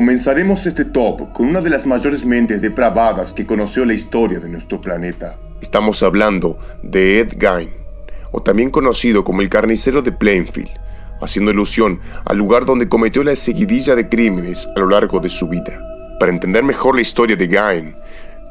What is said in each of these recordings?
Comenzaremos este top con una de las mayores mentes depravadas que conoció la historia de nuestro planeta. Estamos hablando de Ed Gein, o también conocido como el carnicero de Plainfield, haciendo alusión al lugar donde cometió la seguidilla de crímenes a lo largo de su vida. Para entender mejor la historia de Gein,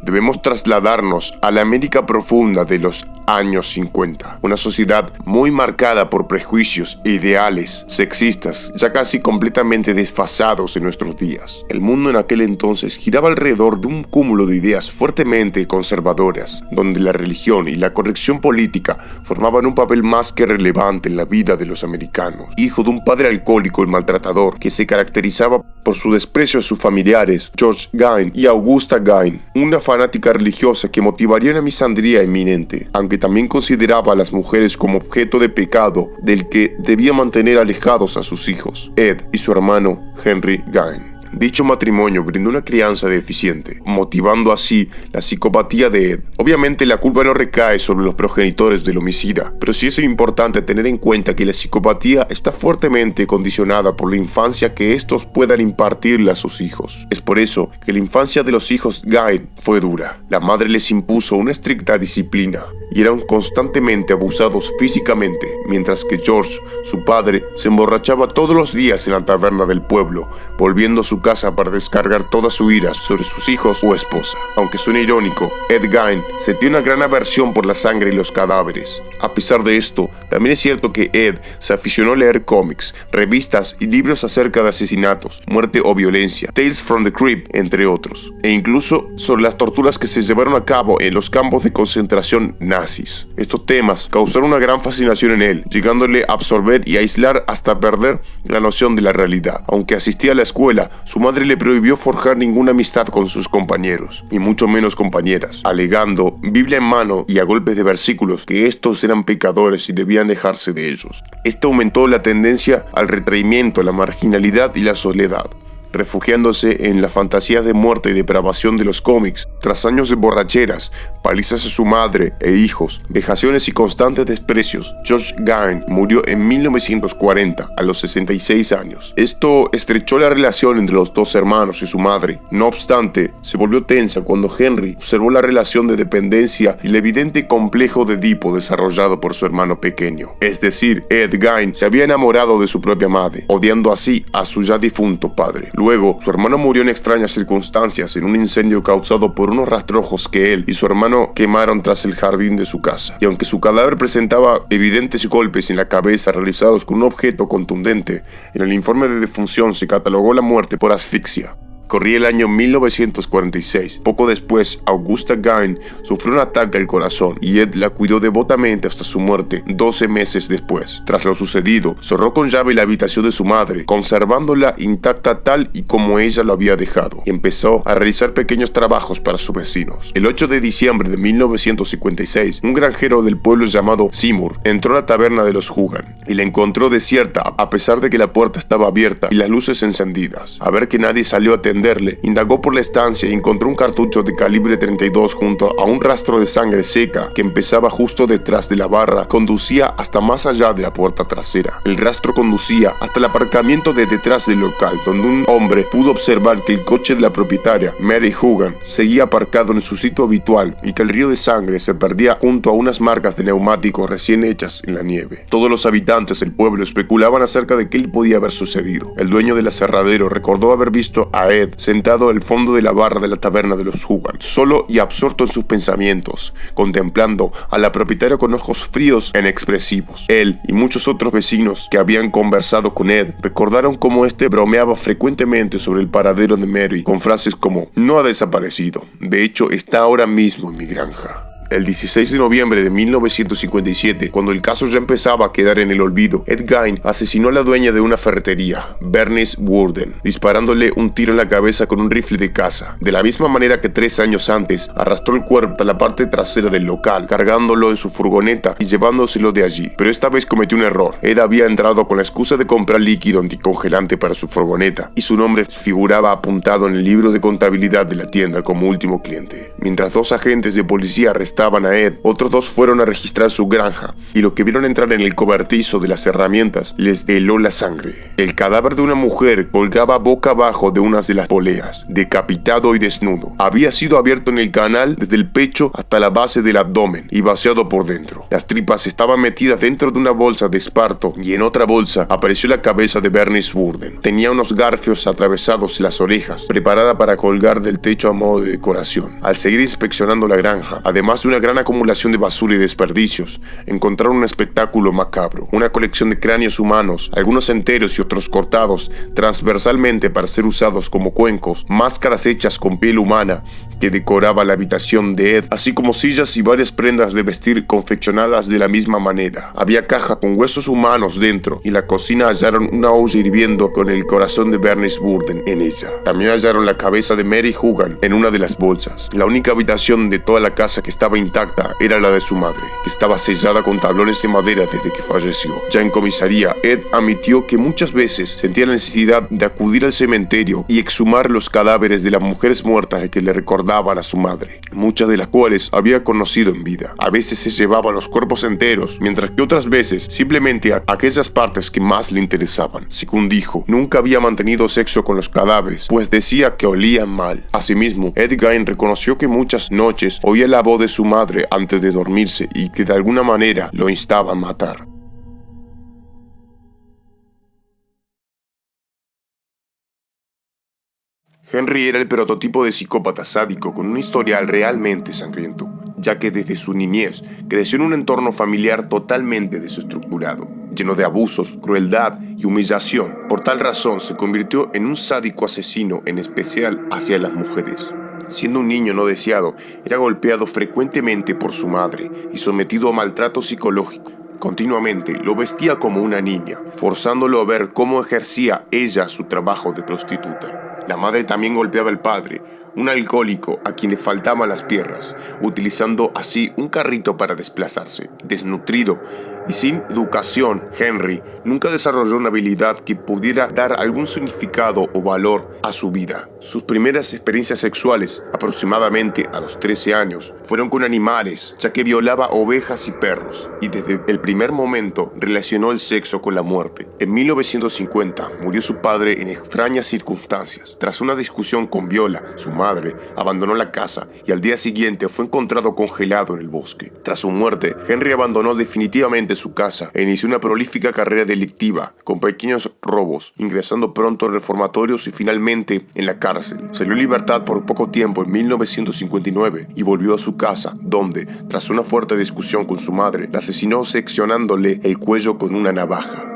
debemos trasladarnos a la América profunda de los años 50, una sociedad muy marcada por prejuicios e ideales sexistas, ya casi completamente desfasados en nuestros días. El mundo en aquel entonces giraba alrededor de un cúmulo de ideas fuertemente conservadoras, donde la religión y la corrección política formaban un papel más que relevante en la vida de los americanos. Hijo de un padre alcohólico y maltratador que se caracterizaba por su desprecio a sus familiares, George Gein y Augusta Gein, una fanática religiosa que motivaría una misandría inminente, aunque también consideraba a las mujeres como objeto de pecado del que debía mantener alejados a sus hijos, Ed y su hermano Henry Gein. Dicho matrimonio brindó una crianza deficiente, motivando así la psicopatía de Ed. Obviamente la culpa no recae sobre los progenitores del homicida, pero sí es importante tener en cuenta que la psicopatía está fuertemente condicionada por la infancia que estos puedan impartirle a sus hijos. Es por eso que la infancia de los hijos Gein fue dura. La madre les impuso una estricta disciplina y eran constantemente abusados físicamente, mientras que George, su padre, se emborrachaba todos los días en la taberna del pueblo, volviendo a su casa para descargar toda su ira sobre sus hijos o esposa. Aunque suene irónico, Ed Gein sentía una gran aversión por la sangre y los cadáveres. A pesar de esto, también es cierto que Ed se aficionó a leer cómics, revistas y libros acerca de asesinatos, muerte o violencia, Tales from the Crypt, entre otros, e incluso sobre las torturas que se llevaron a cabo en los campos de concentración nazis. Estos temas causaron una gran fascinación en él, llegándole a absorber y aislar hasta perder la noción de la realidad. Aunque asistía a la escuela, su madre le prohibió forjar ninguna amistad con sus compañeros, y mucho menos compañeras, alegando, Biblia en mano y a golpes de versículos, que estos eran pecadores y debían dejarse de ellos. Esto aumentó la tendencia al retraimiento, la marginalidad y la soledad, refugiándose en las fantasías de muerte y depravación de los cómics. Tras años de borracheras, palizas a su madre e hijos, vejaciones y constantes desprecios, George Gein murió en 1940 a los 66 años. Esto estrechó la relación entre los dos hermanos y su madre. No obstante, se volvió tensa cuando Henry observó la relación de dependencia y el evidente complejo de Edipo desarrollado por su hermano pequeño. Es decir, Ed Gein se había enamorado de su propia madre, odiando así a su ya difunto padre. Luego, su hermano murió en extrañas circunstancias en un incendio causado por unos rastrojos que él y su hermano quemaron tras el jardín de su casa. Y aunque su cadáver presentaba evidentes golpes en la cabeza realizados con un objeto contundente, en el informe de defunción se catalogó la muerte por asfixia. Corría el año 1946. Poco después, Augusta Gein sufrió un ataque al corazón y Ed la cuidó devotamente hasta su muerte 12 meses después. Tras lo sucedido, cerró con llave la habitación de su madre, conservándola intacta tal y como ella lo había dejado, y empezó a realizar pequeños trabajos para sus vecinos. El 8 de diciembre de 1956, un granjero del pueblo llamado Seymour entró a la taberna de los Hugan y la encontró desierta a pesar de que la puerta estaba abierta y las luces encendidas. A ver que nadie salió a atenderle, indagó por la estancia y encontró un cartucho de calibre 32 junto a un rastro de sangre seca que empezaba justo detrás de la barra, conducía hasta más allá de la puerta trasera. El rastro conducía hasta el aparcamiento de detrás del local, donde un hombre pudo observar que el coche de la propietaria, Mary Hugan, seguía aparcado en su sitio habitual y que el río de sangre se perdía junto a unas marcas de neumáticos recién hechas en la nieve. Todos los habitantes del pueblo especulaban acerca de qué le podía haber sucedido. El dueño del aserradero recordó haber visto a Ed sentado al fondo de la barra de la taberna de los Hugan, solo y absorto en sus pensamientos, contemplando a la propietaria con ojos fríos e inexpresivos. Él y muchos otros vecinos que habían conversado con Ed recordaron cómo este bromeaba frecuentemente sobre el paradero de Mary, con frases como: no ha desaparecido, de hecho está ahora mismo en mi granja. El 16 de noviembre de 1957, cuando el caso ya empezaba a quedar en el olvido, Ed Gein asesinó a la dueña de una ferretería, Bernice Worden, disparándole un tiro en la cabeza con un rifle de caza. De la misma manera que 3 años antes, arrastró el cuerpo a la parte trasera del local, cargándolo en su furgoneta y llevándoselo de allí. Pero esta vez cometió un error. Ed había entrado con la excusa de comprar líquido anticongelante para su furgoneta, y su nombre figuraba apuntado en el libro de contabilidad de la tienda como último cliente. Mientras 2 agentes de policía arrestaron detestaban a Ed, otros dos fueron a registrar su granja, y lo que vieron entrar en el cobertizo de las herramientas les heló la sangre. El cadáver de una mujer colgaba boca abajo de unas de las poleas, decapitado y desnudo. Había sido abierto en el canal desde el pecho hasta la base del abdomen y vaciado por dentro. Las tripas estaban metidas dentro de una bolsa de esparto y en otra bolsa apareció la cabeza de Bernice Burden. Tenía unos garfios atravesados en las orejas, preparada para colgar del techo a modo de decoración. Al seguir inspeccionando la granja, además de una gran acumulación de basura y desperdicios, encontraron un espectáculo macabro, una colección de cráneos humanos, algunos enteros y otros cortados transversalmente para ser usados como cuencos, máscaras hechas con piel humana que decoraba la habitación de Ed, así como sillas y varias prendas de vestir confeccionadas de la misma manera. Había caja con huesos humanos dentro y en la cocina hallaron una olla hirviendo con el corazón de Bernice Burden en ella. También hallaron la cabeza de Mary Hugan en una de las bolsas. La única habitación de toda la casa que estaba intacta era la de su madre, que estaba sellada con tablones de madera desde que falleció. Ya en comisaría, Ed admitió que muchas veces sentía la necesidad de acudir al cementerio y exhumar los cadáveres de las mujeres muertas que le recordaban a su madre, muchas de las cuales había conocido en vida. A veces se llevaba los cuerpos enteros, mientras que otras veces simplemente aquellas partes que más le interesaban. Según dijo, nunca había mantenido sexo con los cadáveres, pues decía que olían mal. Asimismo, Ed Gein reconoció que muchas noches oía la voz de su madre antes de dormirse y que de alguna manera lo instaba a matar. Henry era el prototipo de psicópata sádico con un historial realmente sangriento, ya que desde su niñez creció en un entorno familiar totalmente desestructurado, lleno de abusos, crueldad y humillación. Por tal razón se convirtió en un sádico asesino, en especial hacia las mujeres. Siendo un niño no deseado, era golpeado frecuentemente por su madre y sometido a maltrato psicológico. Continuamente lo vestía como una niña, forzándolo a ver cómo ejercía ella su trabajo de prostituta. La madre también golpeaba al padre, un alcohólico a quien le faltaban las piernas, utilizando así un carrito para desplazarse. Desnutrido y sin educación, Henry nunca desarrolló una habilidad que pudiera dar algún significado o valor a su vida. Sus primeras experiencias sexuales, aproximadamente a los 13 años, fueron con animales, ya que violaba ovejas y perros, y desde el primer momento relacionó el sexo con la muerte. En 1950 murió su padre en extrañas circunstancias. Tras una discusión con Viola, su madre, abandonó la casa y al día siguiente fue encontrado congelado en el bosque. Tras su muerte, Henry abandonó definitivamente su casa e inició una prolífica carrera delictiva, con pequeños robos, ingresando pronto en reformatorios y finalmente en la cárcel. Salió en libertad por poco tiempo en 1959 y volvió a su casa, donde, tras una fuerte discusión con su madre, la asesinó seccionándole el cuello con una navaja.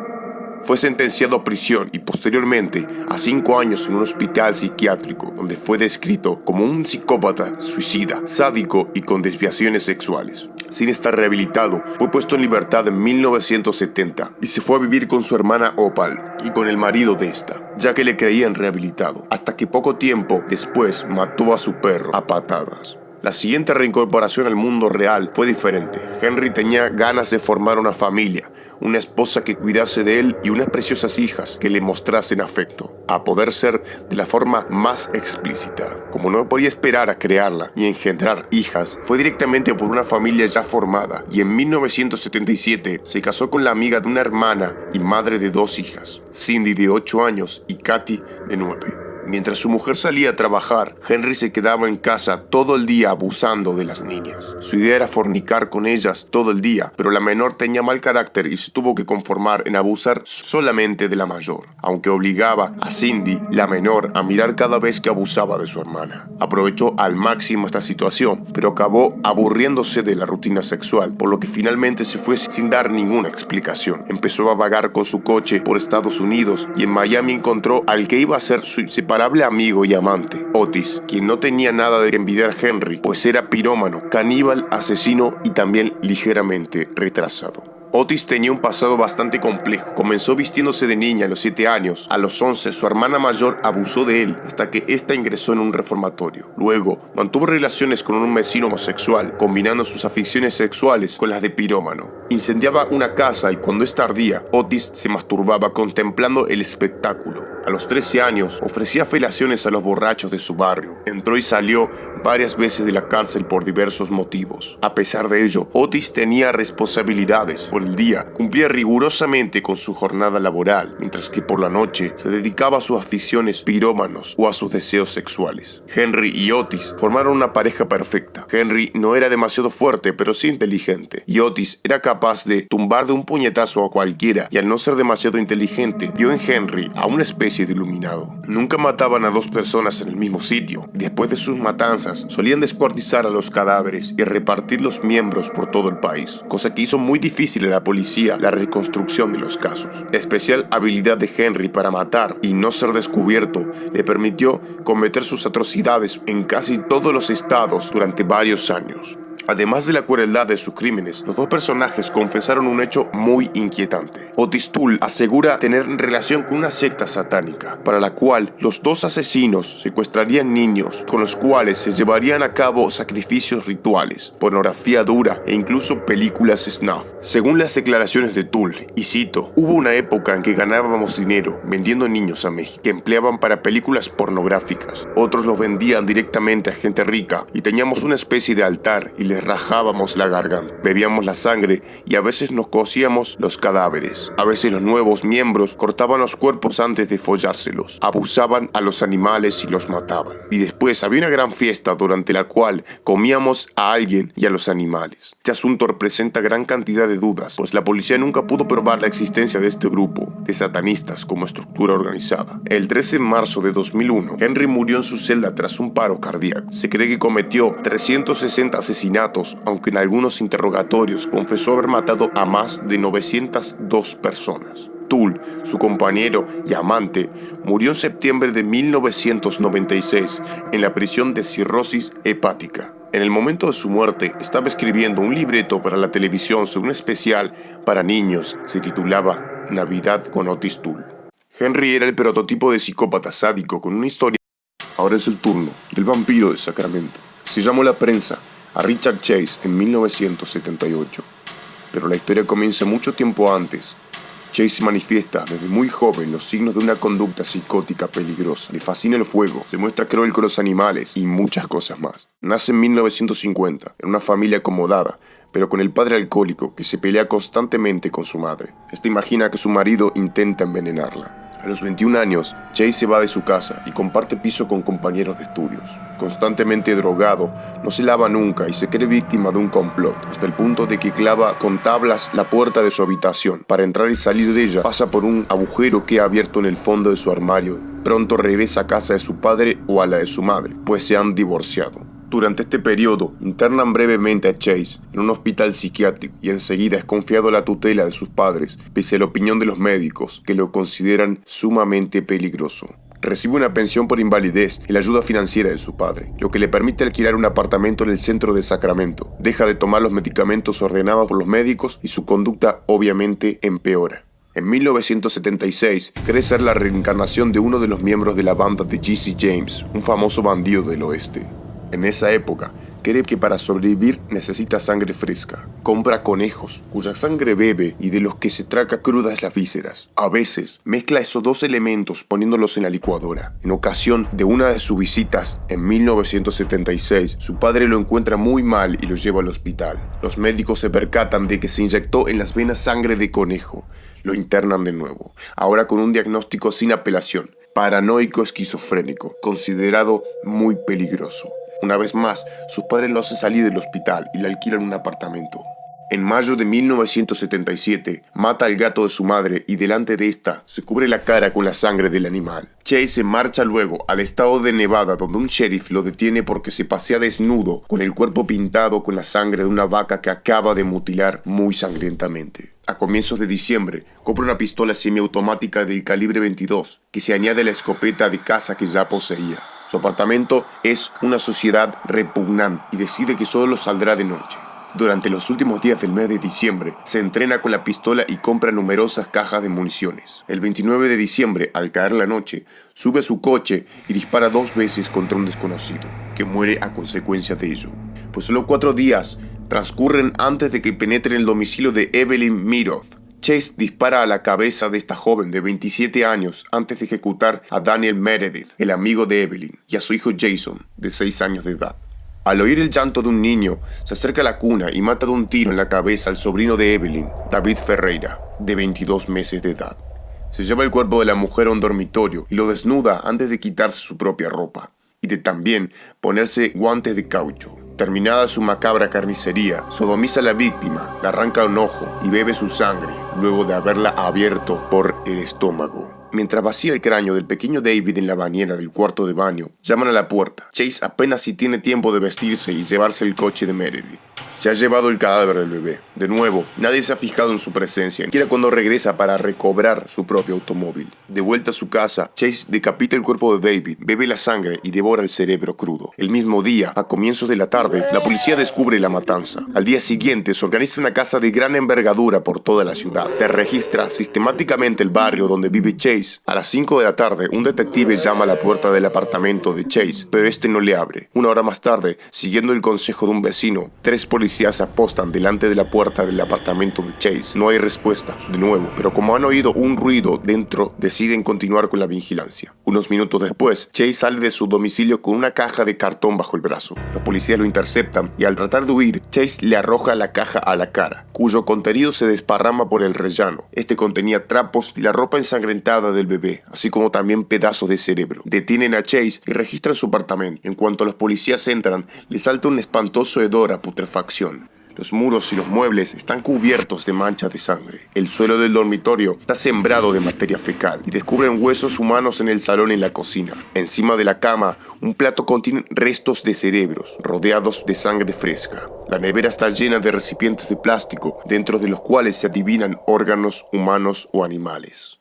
Fue sentenciado a prisión y posteriormente a 5 años en un hospital psiquiátrico, donde fue descrito como un psicópata, suicida, sádico y con desviaciones sexuales. Sin estar rehabilitado, fue puesto en libertad en 1970 y se fue a vivir con su hermana Opal y con el marido de esta, ya que le creían rehabilitado, hasta que poco tiempo después mató a su perro a patadas. La siguiente reincorporación al mundo real fue diferente. Henry tenía ganas de formar una familia, una esposa que cuidase de él y unas preciosas hijas que le mostrasen afecto, a poder ser de la forma más explícita. Como no podía esperar a crearla y engendrar hijas, fue directamente por una familia ya formada y en 1977 se casó con la amiga de una hermana y madre de 2 hijas, Cindy de 8 años y Katy de 9. Mientras su mujer salía a trabajar, Henry se quedaba en casa todo el día abusando de las niñas. Su idea era fornicar con ellas todo el día, pero la menor tenía mal carácter y se tuvo que conformar en abusar solamente de la mayor, aunque obligaba a Cindy, la menor, a mirar cada vez que abusaba de su hermana. Aprovechó al máximo esta situación, pero acabó aburriéndose de la rutina sexual, por lo que finalmente se fue sin dar ninguna explicación. Empezó a vagar con su coche por Estados Unidos y en Miami encontró al que iba a ser su inseparable amigo y amante, Otis, quien no tenía nada de envidiar a Henry, pues era pirómano, caníbal, asesino y también ligeramente retrasado. Otis tenía un pasado bastante complejo. Comenzó vistiéndose de niña a los 7 años. A los 11, su hermana mayor abusó de él hasta que ésta ingresó en un reformatorio. Luego, mantuvo relaciones con un vecino homosexual, combinando sus aficiones sexuales con las de pirómano. Incendiaba una casa y cuando ésta ardía, Otis se masturbaba contemplando el espectáculo. A los 13 años, ofrecía felaciones a los borrachos de su barrio. Entró y salió varias veces de la cárcel por diversos motivos. A pesar de ello, Otis tenía responsabilidades. Por el día, cumplía rigurosamente con su jornada laboral, mientras que por la noche se dedicaba a sus aficiones pirómanos o a sus deseos sexuales. Henry y Otis formaron una pareja perfecta. Henry no era demasiado fuerte, pero sí inteligente, y Otis era capaz de tumbar de un puñetazo a cualquiera, y al no ser demasiado inteligente, vio en Henry a una especie de iluminado. Nunca mataban a dos personas en el mismo sitio. Después de sus matanzas, solían descuartizar a los cadáveres y repartir los miembros por todo el país, cosa que hizo muy difícil a la policía la reconstrucción de los casos. La especial habilidad de Henry para matar y no ser descubierto le permitió cometer sus atrocidades en casi todos los estados durante varios años. Además de la crueldad de sus crímenes, los dos personajes confesaron un hecho muy inquietante. Otis Toole asegura tener relación con una secta satánica, para la cual los dos asesinos secuestrarían niños, con los cuales se llevarían a cabo sacrificios rituales, pornografía dura e incluso películas snuff. Según las declaraciones de Toole, y cito, hubo una época en que ganábamos dinero vendiendo niños a México, que empleaban para películas pornográficas. Otros los vendían directamente a gente rica y teníamos una especie de altar y les rajábamos la garganta, bebíamos la sangre y a veces nos cocíamos los cadáveres. A veces los nuevos miembros cortaban los cuerpos antes de follárselos, abusaban a los animales y los mataban. Y después había una gran fiesta durante la cual comíamos a alguien y a los animales. Este asunto representa gran cantidad de dudas, pues la policía nunca pudo probar la existencia de este grupo de satanistas como estructura organizada. El 13 de marzo de 2001, Henry murió en su celda tras un paro cardíaco. Se cree que cometió 360 asesinatos, aunque en algunos interrogatorios confesó haber matado a más de 902 personas. Toole, su compañero y amante, murió en septiembre de 1996 en la prisión de cirrosis hepática. En el momento de su muerte, estaba escribiendo un libreto para la televisión sobre un especial para niños. Se titulaba Navidad con Otis Toole. Henry era el prototipo de psicópata sádico con una historia. Ahora es el turno del vampiro de Sacramento. Se llamó la prensa a Richard Chase en 1978, pero la historia comienza mucho tiempo antes. Chase manifiesta desde muy joven los signos de una conducta psicótica peligrosa. Le fascina el fuego, se muestra cruel con los animales y muchas cosas más. Nace en 1950 en una familia acomodada, pero con el padre alcohólico que se pelea constantemente con su madre. Esta imagina que su marido intenta envenenarla. A los 21 años, Chase se va de su casa y comparte piso con compañeros de estudios. Constantemente drogado, no se lava nunca y se cree víctima de un complot, hasta el punto de que clava con tablas la puerta de su habitación. Para entrar y salir de ella, pasa por un agujero que ha abierto en el fondo de su armario. Pronto regresa a casa de su padre o a la de su madre, pues se han divorciado. Durante este periodo, internan brevemente a Chase en un hospital psiquiátrico y enseguida es confiado a la tutela de sus padres, pese a la opinión de los médicos, que lo consideran sumamente peligroso. Recibe una pensión por invalidez y la ayuda financiera de su padre, lo que le permite alquilar un apartamento en el centro de Sacramento. Deja de tomar los medicamentos ordenados por los médicos y su conducta obviamente empeora. En 1976, cree ser la reencarnación de uno de los miembros de la banda de Jesse James, un famoso bandido del oeste. En esa época, cree que para sobrevivir necesita sangre fresca. Compra conejos, cuya sangre bebe y de los que se traga crudas las vísceras. A veces, mezcla esos dos elementos poniéndolos en la licuadora. En ocasión de una de sus visitas, en 1976, su padre lo encuentra muy mal y lo lleva al hospital. Los médicos se percatan de que se inyectó en las venas sangre de conejo. Lo internan de nuevo, ahora con un diagnóstico sin apelación: paranoico esquizofrénico, considerado muy peligroso. Una vez más, sus padres lo hacen salir del hospital y le alquilan un apartamento. En mayo de 1977, mata al gato de su madre y delante de esta se cubre la cara con la sangre del animal. Chase se marcha luego al estado de Nevada, donde un sheriff lo detiene porque se pasea desnudo, con el cuerpo pintado con la sangre de una vaca que acaba de mutilar muy sangrientamente. A comienzos de diciembre, compra una pistola semiautomática del calibre 22, que se añade a la escopeta de caza que ya poseía. Su apartamento es una sociedad repugnante y decide que solo saldrá de noche. Durante los últimos días del mes de diciembre, se entrena con la pistola y compra numerosas cajas de municiones. El 29 de diciembre, al caer la noche, sube a su coche y dispara 2 veces contra un desconocido, que muere a consecuencia de ello. Pues solo 4 días transcurren antes de que penetre en el domicilio de Evelyn Meadows. Chase dispara a la cabeza de esta joven de 27 años antes de ejecutar a Daniel Meredith, el amigo de Evelyn, y a su hijo Jason, de 6 años de edad. Al oír el llanto de un niño, se acerca a la cuna y mata de un tiro en la cabeza al sobrino de Evelyn, David Ferreira, de 22 meses de edad. Se lleva el cuerpo de la mujer a un dormitorio y lo desnuda antes de quitarse su propia ropa, y de también ponerse guantes de caucho. Terminada su macabra carnicería, sodomiza a la víctima, le arranca un ojo y bebe su sangre, luego de haberla abierto por el estómago. Mientras vacía el cráneo del pequeño David en la bañera del cuarto de baño, llaman a la puerta. Chase apenas si tiene tiempo de vestirse y llevarse el coche de Meredith. Se ha llevado el cadáver del bebé. De nuevo, nadie se ha fijado en su presencia, ni siquiera cuando regresa para recobrar su propio automóvil. De vuelta a su casa, Chase decapita el cuerpo de David, bebe la sangre y devora el cerebro crudo. El mismo día, a comienzos de la tarde, la policía descubre la matanza. Al día siguiente, se organiza una caza de gran envergadura por toda la ciudad. Se registra sistemáticamente el barrio donde vive Chase. A las 5 de la tarde, un detective llama a la puerta del apartamento de Chase, pero este no le abre. Una hora más tarde, siguiendo el consejo de un vecino, 3 policías se apostan delante de la puerta del apartamento de Chase. No hay respuesta, de nuevo, pero como han oído un ruido dentro, deciden continuar con la vigilancia. Unos minutos después, Chase sale de su domicilio con una caja de cartón bajo el brazo. Los policías lo interceptan y al tratar de huir, Chase le arroja la caja a la cara, cuyo contenido se desparrama por el rellano. Este contenía trapos y la ropa ensangrentada del bebé, así como también pedazos de cerebro. Detienen a Chase y registran su apartamento. En cuanto los policías entran, les salta un espantoso hedor a putrefacción. Los muros y los muebles están cubiertos de manchas de sangre. El suelo del dormitorio está sembrado de materia fecal y descubren huesos humanos en el salón y en la cocina. Encima de la cama, un plato contiene restos de cerebros, rodeados de sangre fresca. La nevera está llena de recipientes de plástico, dentro de los cuales se adivinan órganos humanos o animales.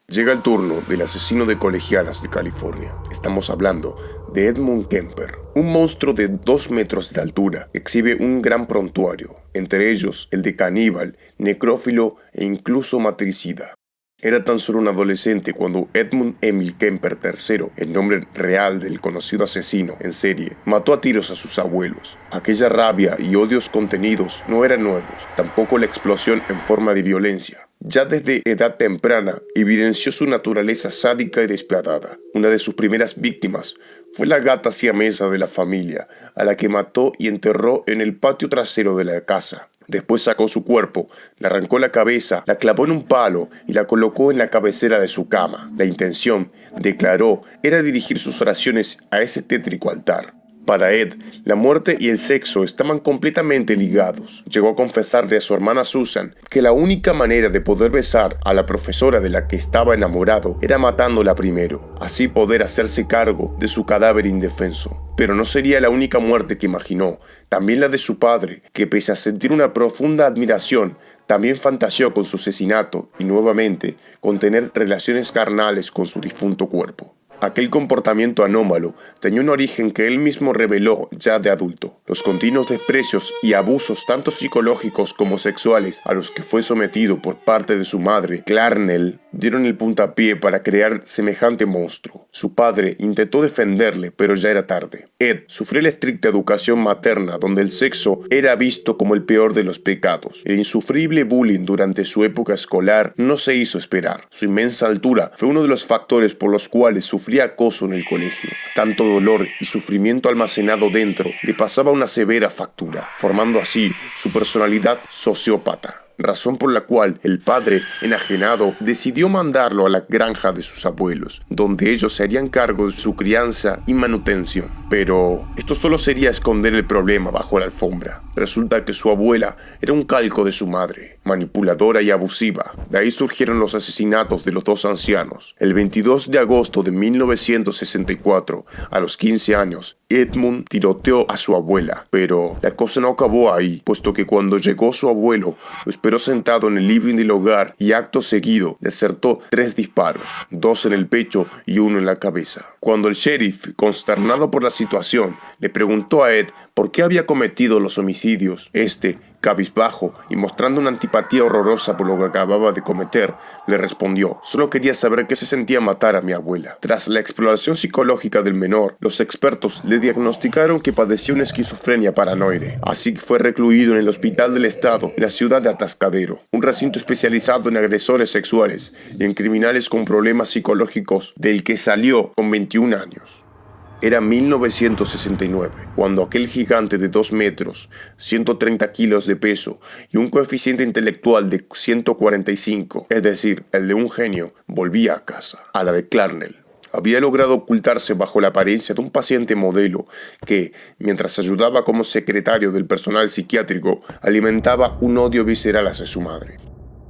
Llega el turno del asesino de colegialas de California. Estamos hablando de Edmund Kemper, un monstruo de 2 metros de altura que exhibe un gran prontuario, entre ellos el de caníbal, necrófilo e incluso matricida. Era tan solo un adolescente cuando Edmund Emil Kemper III, el nombre real del conocido asesino en serie, mató a tiros a sus abuelos. Aquella rabia y odios contenidos no eran nuevos, tampoco la explosión en forma de violencia. Ya desde edad temprana evidenció su naturaleza sádica y despiadada. Una de sus primeras víctimas fue la gata siamesa de la familia, a la que mató y enterró en el patio trasero de la casa. Después sacó su cuerpo, le arrancó la cabeza, la clavó en un palo y la colocó en la cabecera de su cama. La intención, declaró, era dirigir sus oraciones a ese tétrico altar. Para Ed, la muerte y el sexo estaban completamente ligados. Llegó a confesarle a su hermana Susan que la única manera de poder besar a la profesora de la que estaba enamorado era matándola primero, así poder hacerse cargo de su cadáver indefenso. Pero no sería la única muerte que imaginó, también la de su padre, que pese a sentir una profunda admiración, también fantaseó con su asesinato y nuevamente con tener relaciones carnales con su difunto cuerpo. Aquel comportamiento anómalo tenía un origen que él mismo reveló ya de adulto. Los continuos desprecios y abusos tanto psicológicos como sexuales a los que fue sometido por parte de su madre, Clarnell, dieron el puntapié para crear semejante monstruo. Su padre intentó defenderle, pero ya era tarde. Ed sufrió la estricta educación materna donde el sexo era visto como el peor de los pecados. El insufrible bullying durante su época escolar no se hizo esperar. Su inmensa altura fue uno de los factores por los cuales sufría acoso en el colegio. Tanto dolor y sufrimiento almacenado dentro le pasaba una severa factura, formando así su personalidad sociópata. Razón por la cual el padre, enajenado, decidió mandarlo a la granja de sus abuelos, donde ellos se harían cargo de su crianza y manutención. Pero esto solo sería esconder el problema bajo la alfombra. Resulta que su abuela era un calco de su madre, manipuladora y abusiva. De ahí surgieron los asesinatos de los 2 ancianos. El 22 de agosto de 1964, a los 15 años, Edmund tiroteó a su abuela. Pero la cosa no acabó ahí, puesto que cuando llegó su abuelo, lo esperó sentado en el living del hogar y acto seguido le acertó 3 disparos, 2 en el pecho y 1 en la cabeza. Cuando el sheriff, consternado por la situación, le preguntó a Ed por qué había cometido los homicidios. Cabizbajo y mostrando una antipatía horrorosa por lo que acababa de cometer, le respondió: solo quería saber qué se sentía matar a mi abuela. Tras la exploración psicológica del menor, los expertos le diagnosticaron que padecía una esquizofrenia paranoide, así que fue recluido en el Hospital del Estado en la ciudad de Atascadero, un recinto especializado en agresores sexuales y en criminales con problemas psicológicos, del que salió con 21 años. Era 1969, cuando aquel gigante de 2 metros, 130 kilos de peso y un coeficiente intelectual de 145, es decir, el de un genio, volvía a casa, a la de Clarnell. Había logrado ocultarse bajo la apariencia de un paciente modelo que, mientras ayudaba como secretario del personal psiquiátrico, alimentaba un odio visceral hacia su madre.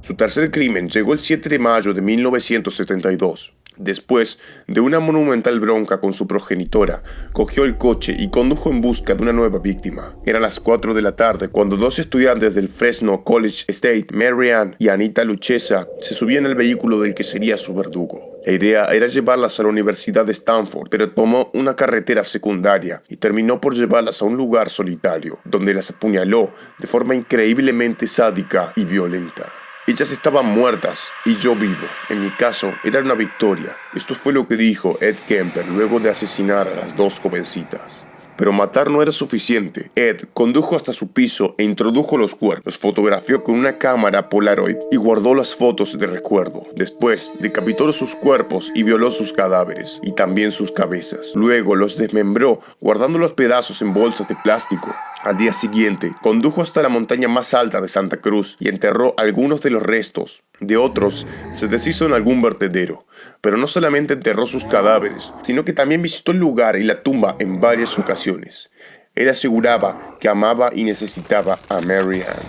Su tercer crimen llegó el 7 de mayo de 1972. Después de una monumental bronca con su progenitora, cogió el coche y condujo en busca de una nueva víctima. Eran las 4 de la tarde cuando 2 estudiantes del Fresno College State, Mary Ann y Anita Luchesa, se subían al vehículo del que sería su verdugo. La idea era llevarlas a la Universidad de Stanford, pero tomó una carretera secundaria y terminó por llevarlas a un lugar solitario, donde las apuñaló de forma increíblemente sádica y violenta. Ellas estaban muertas y yo vivo. En mi caso, era una victoria. Esto fue lo que dijo Ed Kemper luego de asesinar a las 2 jovencitas. Pero matar no era suficiente. Ed condujo hasta su piso e introdujo los cuerpos. Los fotografió con una cámara Polaroid y guardó las fotos de recuerdo. Después, decapitó sus cuerpos y violó sus cadáveres, y también sus cabezas. Luego los desmembró, guardando los pedazos en bolsas de plástico. Al día siguiente, condujo hasta la montaña más alta de Santa Cruz y enterró algunos de los restos. De otros, se deshizo en algún vertedero. Pero no solamente enterró sus cadáveres, sino que también visitó el lugar y la tumba en varias ocasiones. Él aseguraba que amaba y necesitaba a Mary Ann.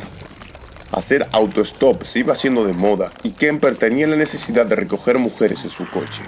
Hacer autostop se iba haciendo de moda y Kemper tenía la necesidad de recoger mujeres en su coche.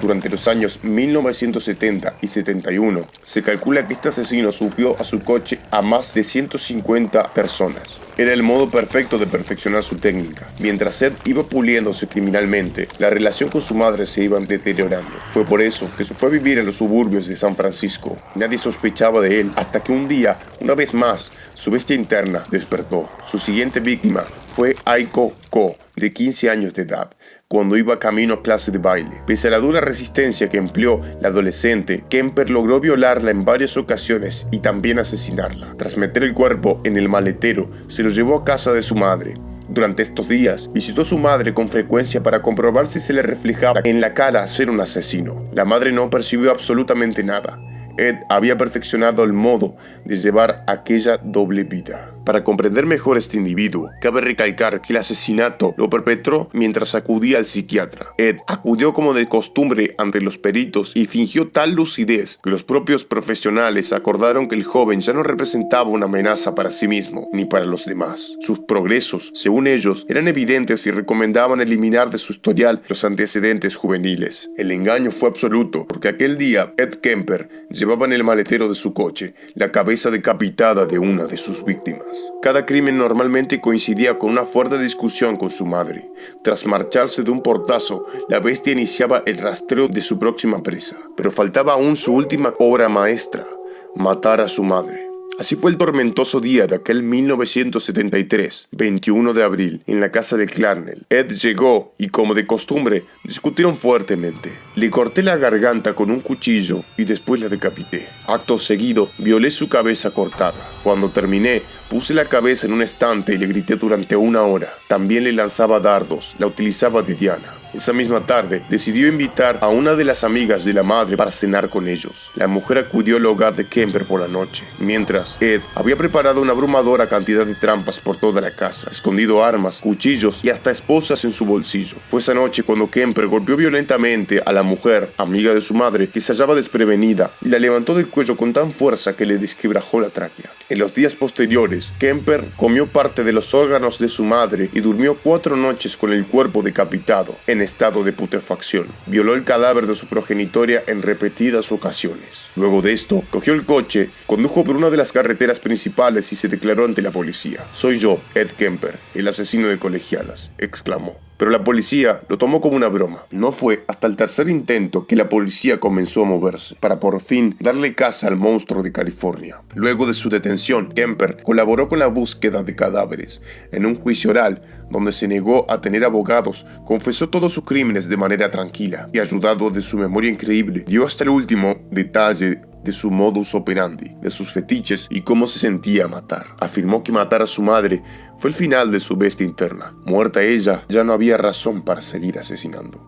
Durante los años 1970 y 71, se calcula que este asesino subió a su coche a más de 150 personas. Era el modo perfecto de perfeccionar su técnica. Mientras Ed iba puliéndose criminalmente, la relación con su madre se iba deteriorando. Fue por eso que se fue a vivir en los suburbios de San Francisco. Nadie sospechaba de él hasta que un día, una vez más, su bestia interna despertó. Su siguiente víctima fue Aiko Ko, de 15 años de edad, cuando iba camino a clase de baile. Pese a la dura resistencia que empleó la adolescente, Kemper logró violarla en varias ocasiones y también asesinarla. Tras meter el cuerpo en el maletero, se lo llevó a casa de su madre. Durante estos días, visitó a su madre con frecuencia para comprobar si se le reflejaba en la cara ser un asesino. La madre no percibió absolutamente nada. Ed había perfeccionado el modo de llevar aquella doble vida. Para comprender mejor a este individuo, cabe recalcar que el asesinato lo perpetró mientras acudía al psiquiatra. Ed acudió como de costumbre ante los peritos y fingió tal lucidez que los propios profesionales acordaron que el joven ya no representaba una amenaza para sí mismo ni para los demás. Sus progresos, según ellos, eran evidentes y recomendaban eliminar de su historial los antecedentes juveniles. El engaño fue absoluto, porque aquel día Ed Kemper llevaba en el maletero de su coche la cabeza decapitada de una de sus víctimas. Cada crimen normalmente coincidía con una fuerte discusión con su madre. Tras marcharse de un portazo, la bestia iniciaba el rastreo de su próxima presa. Pero faltaba aún su última obra maestra: matar a su madre. Así fue el tormentoso día de aquel 1973, 21 de abril, en la casa de Clarnell. Ed llegó y, como de costumbre, discutieron fuertemente. Le corté la garganta con un cuchillo y después la decapité. Acto seguido, violé su cabeza cortada. Cuando terminé, puse la cabeza en un estante y le grité durante 1 hora. También le lanzaba dardos, la utilizaba de diana. Esa misma tarde, decidió invitar a una de las amigas de la madre para cenar con ellos. La mujer acudió al hogar de Kemper por la noche, mientras Ed había preparado una abrumadora cantidad de trampas por toda la casa, escondido armas, cuchillos y hasta esposas en su bolsillo. Fue esa noche cuando Kemper golpeó violentamente a la mujer, amiga de su madre, que se hallaba desprevenida, y la levantó del cuello con tan fuerza que le desquebrajó la tráquea. En los días posteriores, Kemper comió parte de los órganos de su madre y durmió 4 noches con el cuerpo decapitado en en estado de putrefacción. Violó el cadáver de su progenitora en repetidas ocasiones. Luego de esto, cogió el coche, condujo por una de las carreteras principales y se declaró ante la policía. «Soy yo, Ed Kemper, el asesino de colegialas», exclamó. Pero la policía lo tomó como una broma. No fue hasta el tercer intento que la policía comenzó a moverse, para por fin darle caza al monstruo de California. Luego de su detención, Kemper colaboró con la búsqueda de cadáveres. En un juicio oral, donde se negó a tener abogados, confesó todos sus crímenes de manera tranquila y, ayudado de su memoria increíble, dio hasta el último detalle de su modus operandi, de sus fetiches y cómo se sentía matar. Afirmó que matar a su madre fue el final de su bestia interna. Muerta ella, ya no había razón para seguir asesinando.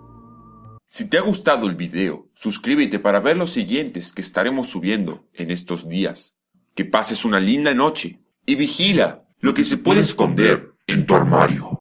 Si te ha gustado el video, suscríbete para ver los siguientes que estaremos subiendo en estos días. Que pases una linda noche y vigila lo que se puede esconder en tu armario.